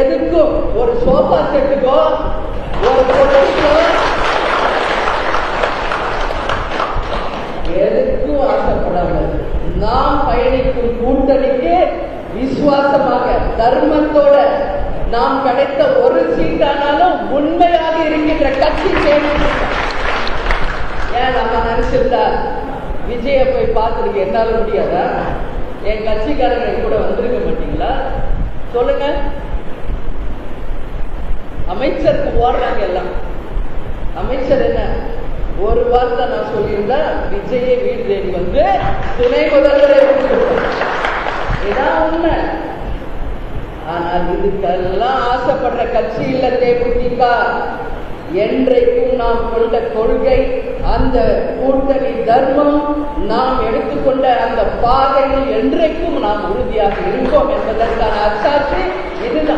எதுக்கும் ஒரு சோஃபா செட்டுக்கோ ஒரு பொருளுக்கோ எதுக்கும் ஆசைப்படாமல் நாம் பயணிக்கும் கூட்டணிக்கு விசுவாசமாக தர்மத்தோட நாம் கிடைத்த ஒரு சீட்டானாலும் உண்மையாக இருக்கின்ற கட்சி தேர்வு. ஏன் நம்ம நினைச்சிருந்தா விஜய போய் பார்த்துருக்கு என்னால முடியாதா? என் கட்சிக்காரங்க கூட வந்திருக்க மாட்டீங்களா? சொல்லுங்க. அமைச்சருக்கு ஓடுறாங்க எல்லாம். அமைச்சர் என்ன ஒரு வார்த்தை நான் சொல்லியிருந்தா விஜயை வீடு தேடி வந்து துணை முதல்வரை இதான் உண்மை. ஆனால் இதுக்கெல்லாம் ஆசைப்படுற கட்சி இல்ல தேமுதிக. என்றைக்கும் நாம் கொண்ட கொள்கை, அந்த கூட்டணி தர்மம், நாம் எடுத்துக்கொண்ட அந்த பாதையில் என்றைக்கும் நாம் உறுதியாக இருப்போம் என்பதற்கான அச்சாட்சி இதுதான்.